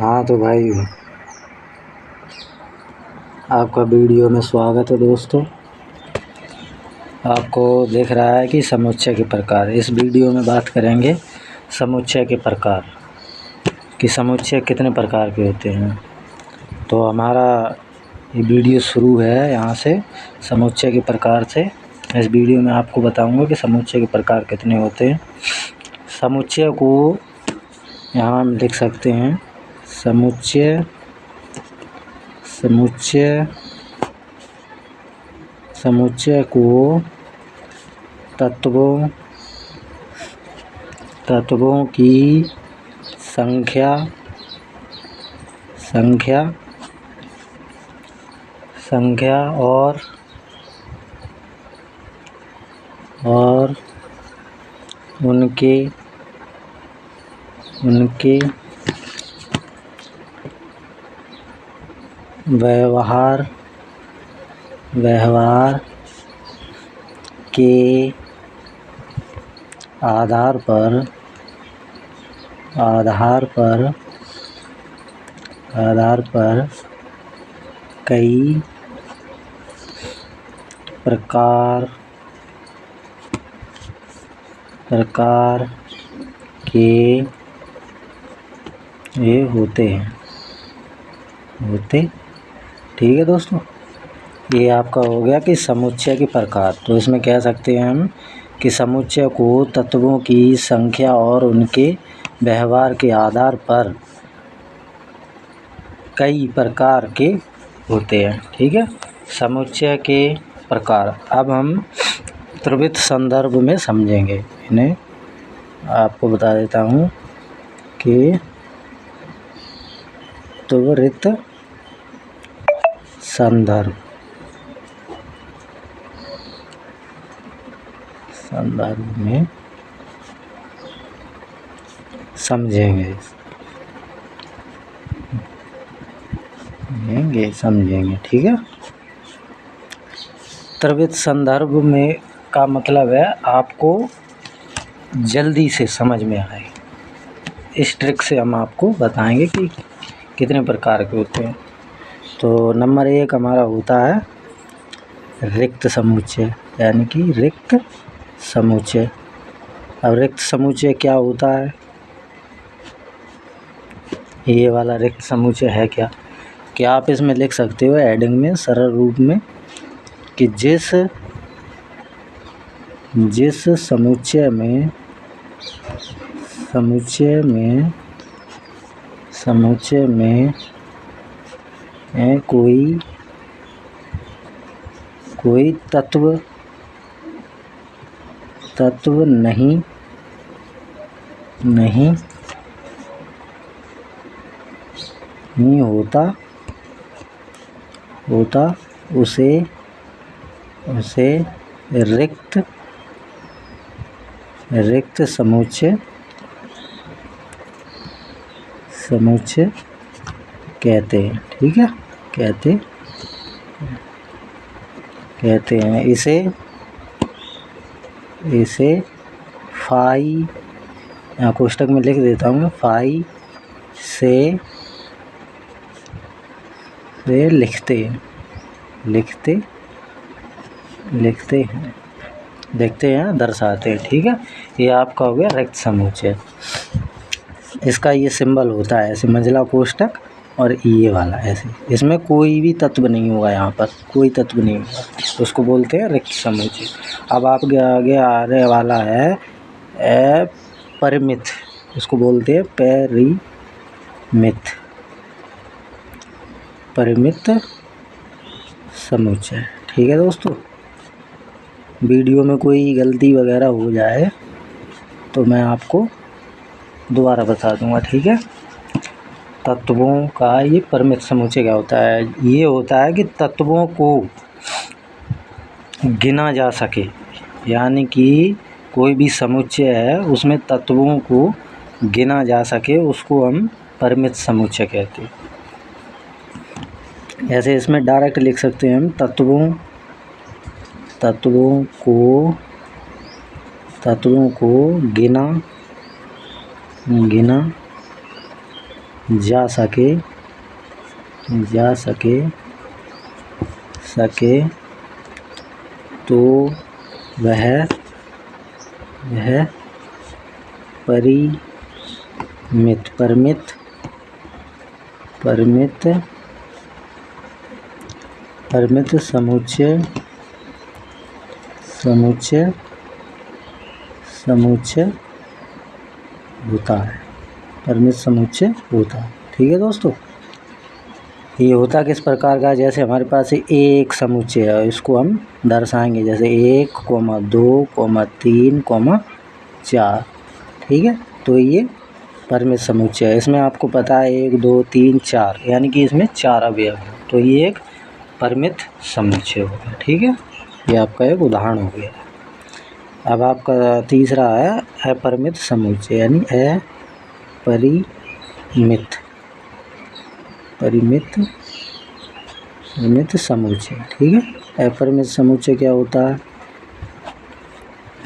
हाँ तो भाई, आपका वीडियो में स्वागत है दोस्तों। आपको दिख रहा है कि समुच्चय के प्रकार। इस वीडियो में बात करेंगे समुच्चय के प्रकार कि समुच्चय कितने प्रकार के होते हैं। तो हमारा ये वीडियो शुरू है यहाँ से समुच्चय के प्रकार से। इस वीडियो में आपको बताऊंगा कि समुच्चय के प्रकार कितने होते हैं। समुच्चय को यहाँ हम लिख सकते हैं समुच्चय को तत्वों की संख्या और उनके व्यवहार के आधार पर कई प्रकार के ये होते। ठीक है दोस्तों, ये आपका हो गया कि समुच्चय के प्रकार। तो इसमें कह सकते हैं हम कि समुच्चय को तत्वों की संख्या और उनके व्यवहार के आधार पर कई प्रकार के होते हैं। ठीक है, समुच्चय के प्रकार। अब हम त्वरित संदर्भ में समझेंगे इन्हें। आपको बता देता हूँ कि त्वरित संदर्भ में समझेंगे। ठीक है, त्वरित संदर्भ में का मतलब है आपको जल्दी से समझ में आए। इस ट्रिक से हम आपको बताएंगे कि कितने प्रकार के होते हैं। तो नंबर 1 हमारा होता है रिक्त समुच्चय, यानी कि रिक्त समुच्चय। अब रिक्त समुच्चय क्या होता है? ये वाला रिक्त समुच्चय है क्या आप इसमें लिख सकते हो हेडिंग में सरल रूप में कि जिस समुच्चय में कोई तत्व नहीं होता उसे रिक्त समुच्चय कहते हैं। ठीक है, कहते हैं इसे फाई, यहाँ कोष्टक में लिख देता हूँ, फाई से लिखते हैं, दर्शाते हैं। ठीक है, ये आपका हो गया रिक्त समुच्चय। इसका ये सिंबल होता है ऐसे मंझला कोष्टक और ये वाला ऐसे। इसमें कोई भी तत्व नहीं होगा, यहाँ पर कोई तत्व नहीं होगा, उसको बोलते हैं रिक्त समुच्चय। अब आपके आगे आने वाला है परिमित, इसको बोलते हैं परिमित समुच्चय। ठीक है दोस्तों, वीडियो में कोई गलती वगैरह हो जाए तो मैं आपको दोबारा बता दूंगा। ठीक है, तत्वों का ये परिमित समुच्चय क्या होता है? ये होता है कि तत्वों को गिना जा सके, यानी कि कोई भी समुच्चय है उसमें तत्वों को गिना जा सके, उसको हम परिमित समुच्चय कहते हैं। ऐसे इसमें डायरेक्ट लिख सकते हैं हम तत्वों को गिना जा सके तो वह परिमित समुच्चय होता है। परिमित समुच्चय होता है। ठीक है दोस्तों, ये होता किस प्रकार का, जैसे हमारे पास एक समुच्चय है, इसको हम दर्शाएंगे जैसे 1, 2, 3, 4। ठीक है, तो ये परिमित समुच्चय है। इसमें आपको पता है 1, 2, 3, 4, यानी कि इसमें 4 अवयव हैं, तो ये एक परिमित समुच्चय हो गया। ठीक है, ये आपका एक उदाहरण हो गया। अब आपका तीसरा है अपरिमित समुच्चय, यानी परिमित समुच्चय। ठीक है, अपरिमित समुच्चय क्या होता है,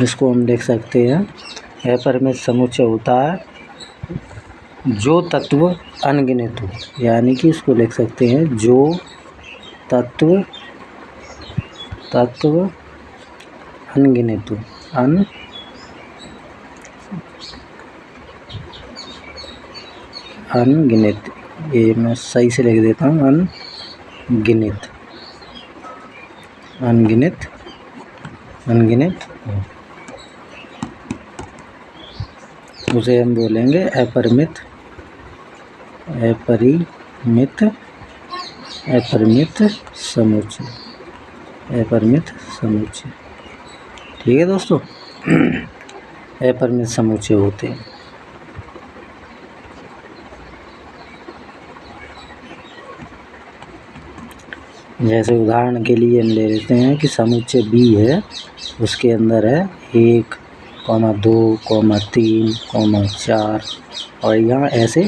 इसको हम देख सकते हैं। अपरिमित समुच्चय होता है जो तत्व अनगिनत हो, यानी कि इसको लिख सकते हैं जो तत्व अनगिनत हो। अनगिनत, ये मैं सही से लिख देता हूँ, अनगिनत उसे हम बोलेंगे अपरिमित समुच्चय। ठीक है दोस्तों, अपरिमित समुच्चय होते हैं। जैसे उदाहरण के लिए हम ले लेते हैं कि समुच्चय B है, उसके अंदर है 1, 2, 3, 4, और यहाँ ऐसे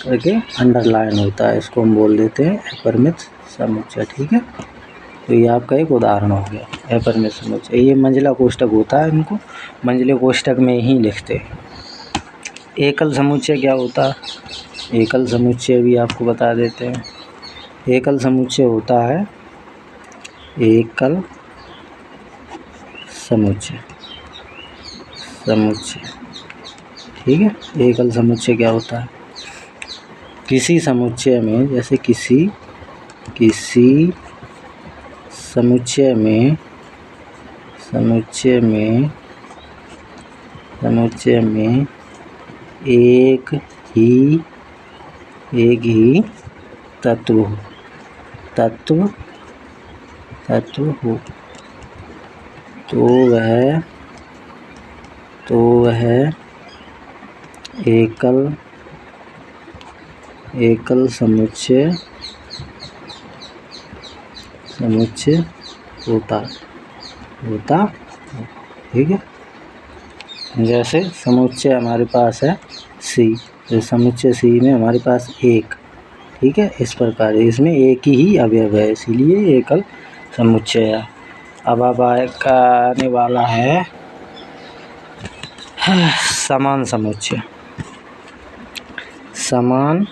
करके अंडरलाइन होता है, इसको हम बोल देते हैं अपरिमित समुच्चय। ठीक है, तो ये आपका एक उदाहरण हो गया अपरिमित समुच्चय। ये मंजिला कोष्ठक होता है, इनको मंजिले कोष्ठक में ही लिखते हैं। एकल समुच्चय क्या होता है, एकल समुच्चय भी आपको बता देते हैं। एकल समुच्चय होता है एकल समुच्चय। ठीक है, एकल समुच्चय क्या होता है, किसी समुच्चय में, जैसे किसी समुच्चय में एक ही तत्व हो, तो वह एकल समुच्चय होता। ठीक है, जैसे समुच्चय हमारे पास है C, तो समुच्चय C में हमारे पास 1। ठीक है, इस प्रकार इसमें एक ही अवयव है, इसीलिए एकल समुच्चय है। अब आने वाला है समान समुच्चय। समान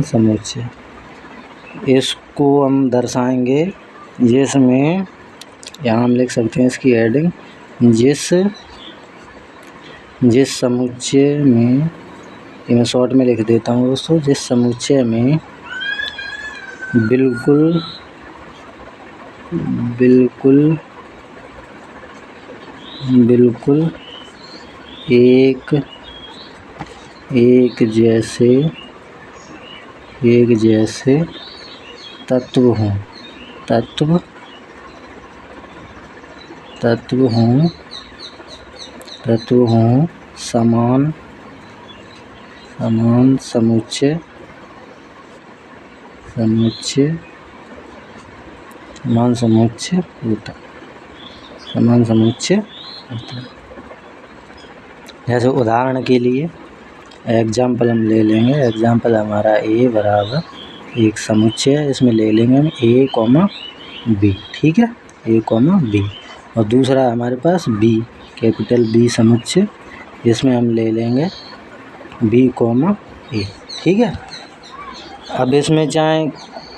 समुच्चय, इसको हम दर्शाएंगे जिसमें, यहाँ हम लिख सकते हैं इसकी हेडिंग, जिस समुच्चय में, ये मैं शॉर्ट में लिख देता हूँ दोस्तों, जिस समुच्चय में बिल्कुल एक जैसे तत्व हों, समान समुच्चय होता। जैसे उदाहरण के लिए एग्जाम्पल हम ले लेंगे। एग्जाम्पल हमारा A बराबर एक समुच्चय है, इसमें ले लेंगे हम A, B, ठीक है, A, B। और दूसरा हमारे पास B, कैपिटल B समुच्चय, इसमें हम ले लेंगे B, A, ठीक है। अब इसमें चाहे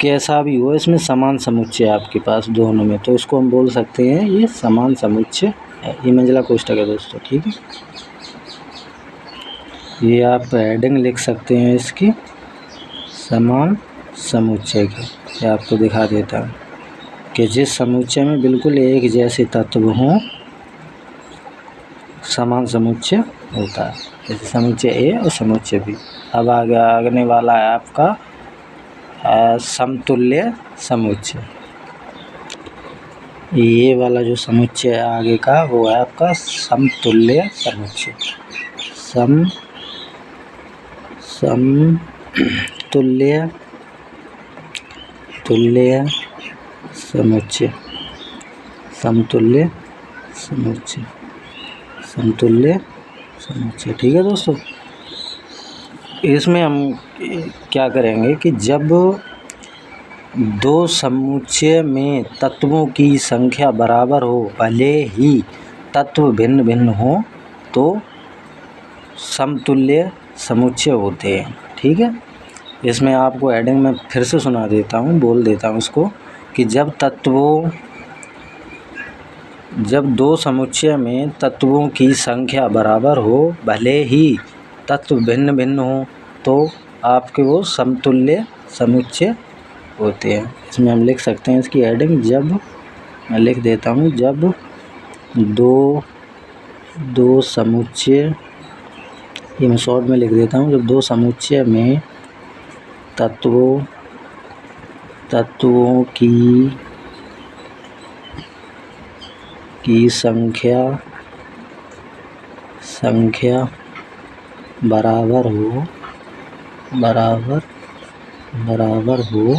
कैसा भी हो, इसमें समान समुच्चय आपके पास दोनों में, तो इसको हम बोल सकते हैं ये समान समुच्चय है। ये मंझला कोष्ठक है दोस्तों, ठीक है। ये आप हेडिंग लिख सकते हैं इसकी, समान समुच्चय की। ये आपको दिखा देता हूँ कि जिस समुच्चय में बिल्कुल एक जैसे तत्व हों, समान समुच्चय होता है, जैसे समुच्चय A और समुच्चय B। अब आगने वाला है आपका समतुल्य समुच्चय। ये वाला जो समुच्चय है आगे का, वो है आपका समतुल्य समुच्चय। समतुल्य समुच्चय, समतुल्य समुच्चय, ठीक है दोस्तों। इसमें हम क्या करेंगे कि जब दो समुच्चय में तत्वों की संख्या बराबर हो, भले ही तत्व भिन्न भिन्न हो, तो समतुल्य समुच्चय होते हैं, ठीक है। इसमें आपको हेडिंग में फिर से सुना देता हूँ, बोल देता हूँ इसको, कि जब दो समुच्चय में तत्वों की संख्या बराबर हो, भले ही तत्व भिन्न भिन्न हो, तो आपके वो समतुल्य समुच्चय होते हैं। इसमें हम लिख सकते हैं इसकी हेडिंग, जब मैं लिख देता हूँ, जब दो समुच्चय, ये मैं शॉर्ट में लिख देता हूँ, जब दो समुच्चय में तत्वों की संख्या बराबर हो, भले ही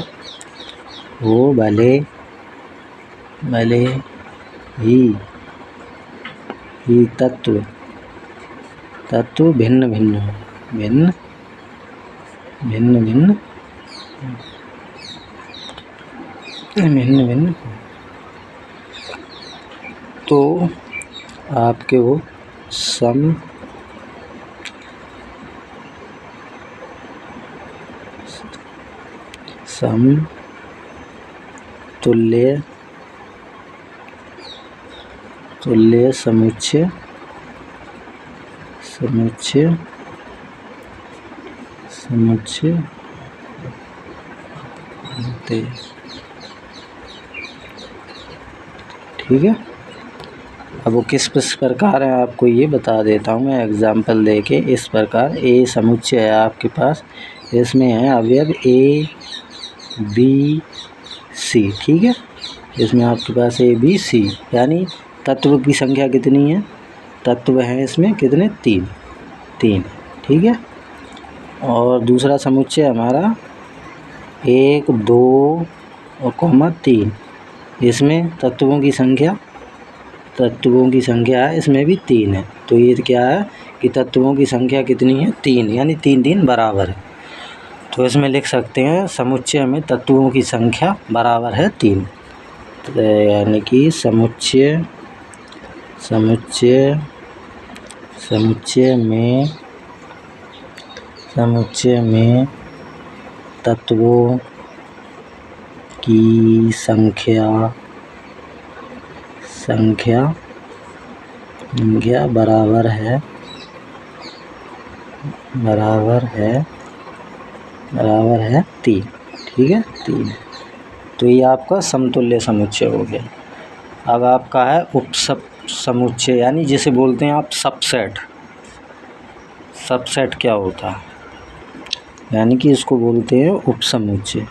तत्व भिन्न भिन्न तो आपके वो समतुल्य समुच्चय होते, ठीक है। अब वो किस प्रकार है आपको ये बता देता हूँ मैं एग्जाम्पल देके। इस प्रकार ए समुच्चय है आपके पास, इसमें है अवयव A, B, C, ठीक है। इसमें आपके पास A, B, C, यानी तत्व की संख्या कितनी है, तत्व हैं इसमें कितने, तीन, ठीक है। और दूसरा समुच्चय हमारा 1, 2 और 3, इसमें तत्वों की संख्या है, इसमें भी 3 है। तो ये क्या है कि तत्वों की संख्या कितनी है, 3, यानी 3 बराबर है। तो इसमें लिख सकते हैं समुच्चय में तत्वों की संख्या बराबर है 3, तो यानी कि समुच्चय में तत्वों की संख्या बराबर है 3, ठीक है, 3। तो ये आपका समतुल्य समुच्चय हो गया। अब आपका है समुच्चय, यानी जिसे बोलते हैं आप सबसेट। सबसेट क्या होता है, यानी कि इसको बोलते हैं उपसमुच्चय।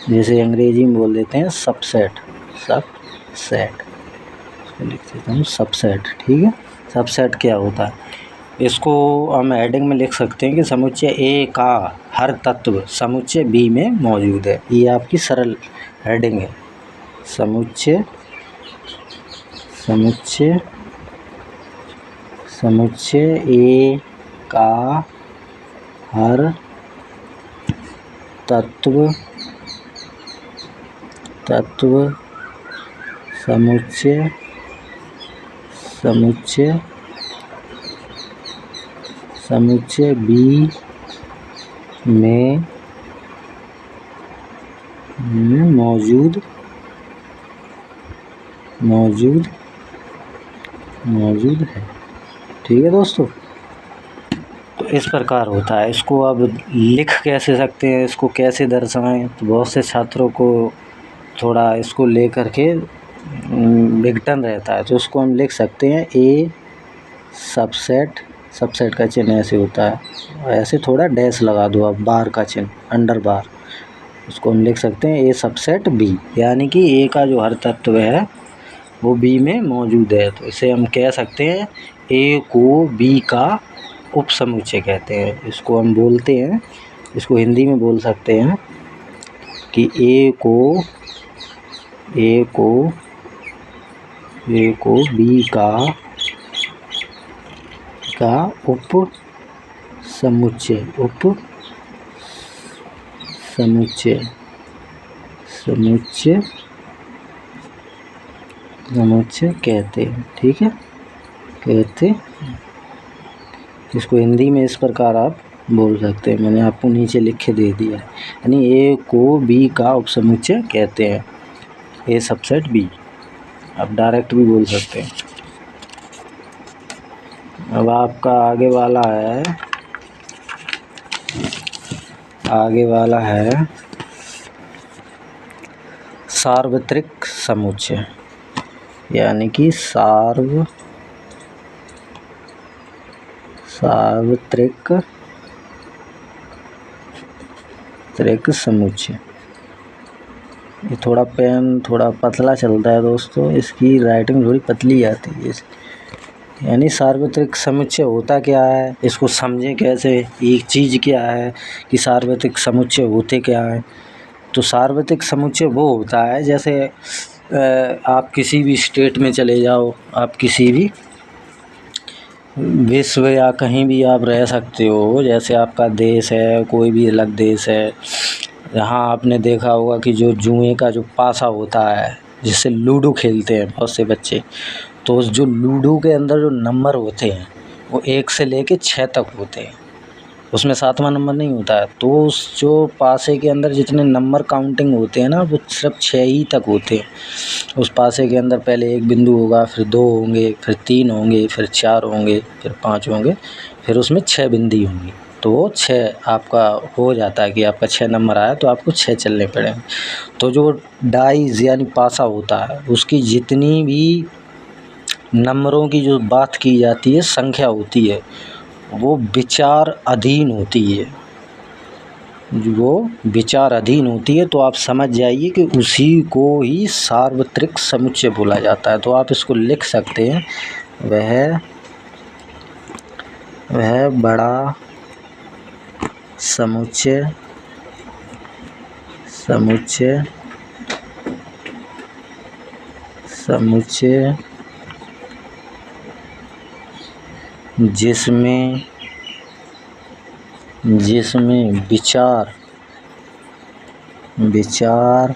जैसे अंग्रेजी में बोल देते हैं सबसेट, लिख देता हूँ सबसेट, ठीक है। सबसेट क्या होता है, इसको हम हेडिंग में लिख सकते हैं कि समुच्चय A का हर तत्व समुच्चय B में मौजूद है। ये आपकी सरल हेडिंग है, समुच्चय ए का हर तत्व समुच्चय बी में मौजूद है। ठीक है दोस्तों, तो इस प्रकार होता है। इसको अब लिख कैसे सकते हैं, इसको कैसे दर्शाएं, तो बहुत से छात्रों को थोड़ा इसको लेकर के विघटन रहता है। तो उसको हम लिख सकते हैं ए सबसेट का चिन्ह ऐसे होता है, ऐसे थोड़ा डैश लगा दो आप, बार का चिन्ह, अंडर बार। उसको हम लिख सकते हैं ए सबसेट बी, यानी कि ए का जो हर तत्व है वो बी में मौजूद है। तो इसे हम कह सकते हैं ए को बी का उपसमुच्चय कहते हैं। इसको हम बोलते हैं, इसको हिंदी में बोल सकते हैं कि ए को बी का उपसमुच्चय कहते हैं। ठीक है, कहते, इसको हिंदी में इस प्रकार आप बोल सकते हैं। मैंने आपको नीचे लिख के दे दिया है, यानी ए को बी का उपसमुच्चय कहते हैं, ए सबसेट बी। आप डायरेक्ट भी बोल सकते हैं। अब आपका आगे वाला है सार्वत्रिक समुच्चय, यानी कि सार्वत्रिक समुच्चय। ये थोड़ा पेन थोड़ा पतला चलता है दोस्तों, इसकी राइटिंग थोड़ी पतली आती है। यानी सार्वत्रिक समुच्चय होता क्या है, इसको समझें कैसे। एक चीज़ क्या है कि सार्वत्रिक समुच्चय होते क्या है। तो सार्वत्रिक समुच्चय वो होता है, जैसे आप किसी भी स्टेट में चले जाओ, आप किसी भी विश्व या कहीं भी आप रह सकते हो। जैसे आपका देश है, कोई भी अलग देश है, यहाँ आपने देखा होगा कि जो जुए का जो पासा होता है, जिससे लूडो खेलते हैं बहुत से बच्चे, तो उस जो लूडो के अंदर जो नंबर होते हैं वो 1 से लेके 6 तक होते हैं, उसमें 7वां नंबर नहीं होता है। तो उस जो पासे के अंदर जितने नंबर काउंटिंग होते हैं ना, वो सिर्फ 6 ही तक होते हैं। उस पासे के अंदर पहले 1 बिंदु होगा, फिर 2 होंगे, फिर 3 होंगे, फिर 4 होंगे, फिर 5 होंगे, फिर उसमें 6 बिंदी होंगी। तो वो 6 आपका हो जाता है कि आपका 6 नंबर आया, तो आपको 6 चलने पड़ेंगे। तो जो डाइस यानी पासा होता है, उसकी जितनी भी नंबरों की जो बात की जाती है, संख्या होती है, वो विचार अधीन होती है। तो आप समझ जाइए कि उसी को ही सार्वत्रिक समुच्चय बोला जाता है। तो आप इसको लिख सकते हैं, वह बड़ा समुच्चय जिसमें विचार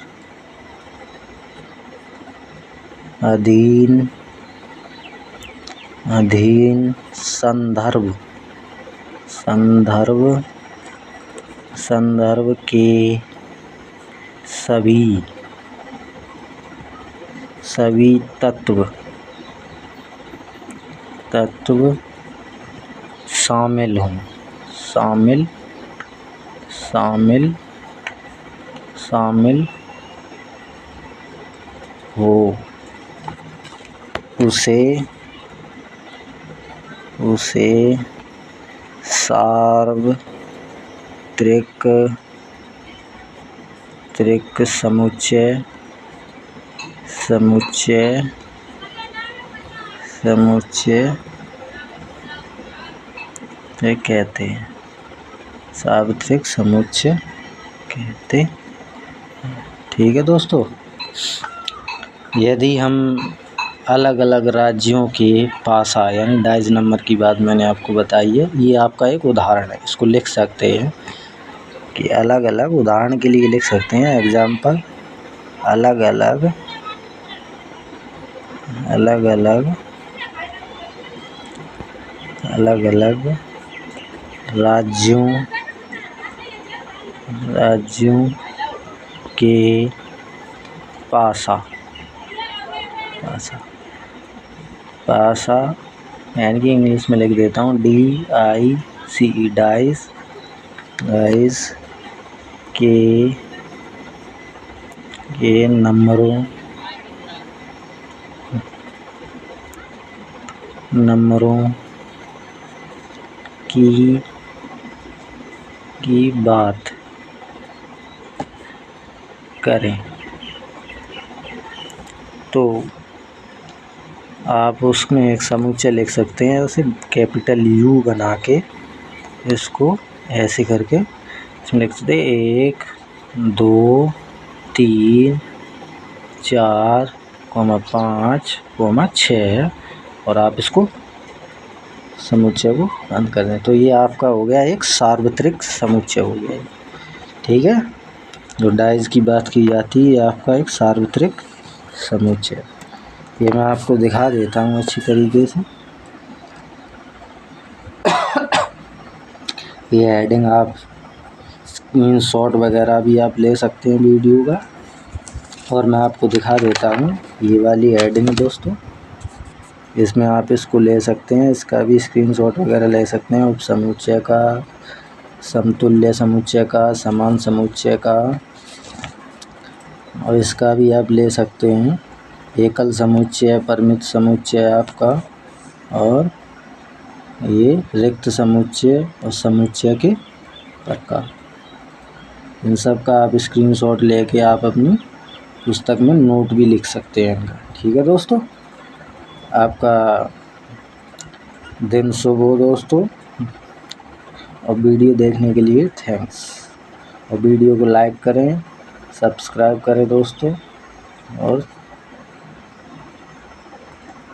अधीन संदर्भ के सभी तत्व शामिल हो, उसे सार्वत्रिक समुच्चय कहते हैं। सार्वत्रिक समुच्चय कहते हैं। ठीक है दोस्तों, यदि हम अलग अलग राज्यों के पासा यानी डाइज नंबर की बात मैंने आपको बताई है। ये आपका एक उदाहरण है, इसको लिख सकते हैं कि अलग अलग, उदाहरण के लिए लिख सकते हैं एग्जाम्पल, अलग अलग अलग अलग अलग अलग राज्यों के पासा यानी कि इंग्लिश में लिख देता हूँ DICE, डाइस के नंबरों की बात करें तो आप उसमें एक समुच्चय लिख सकते हैं, उसे कैपिटल U बना के इसको ऐसे करके इसमें लिख सकते 1 2 3 4 5 6 और आप इसको समुच्चय को बंद कर दें। तो ये आपका हो गया एक सार्वत्रिक समुच्चय हो गया। ठीक है, जो डाइज की बात की जाती है आपका एक सार्वत्रिक समुच्चय। ये मैं आपको दिखा देता हूँ अच्छी तरीके से। ये हेडिंग आप स्क्रीनशॉट वगैरह भी आप ले सकते हैं वीडियो का, और मैं आपको दिखा देता हूँ ये वाली हेडिंग दोस्तों। इसमें आप इसको ले सकते हैं, इसका भी स्क्रीनशॉट वगैरह ले सकते हैं। उप समुच्चय का, समतुल्य समुच्चय का, समान समुच्चय का, और इसका भी आप ले सकते हैं एकल समुच्चय, परिमित समुच्चय आपका, और ये रिक्त समुच्चय और समुच्चय के प्रकार। इन सब का आप स्क्रीनशॉट लेके आप अपनी पुस्तक में नोट भी लिख सकते हैं इनका। ठीक है दोस्तों, आपका दिन शुभ हो दोस्तों, और वीडियो देखने के लिए थैंक्स। और वीडियो को लाइक करें, सब्सक्राइब करें दोस्तों, और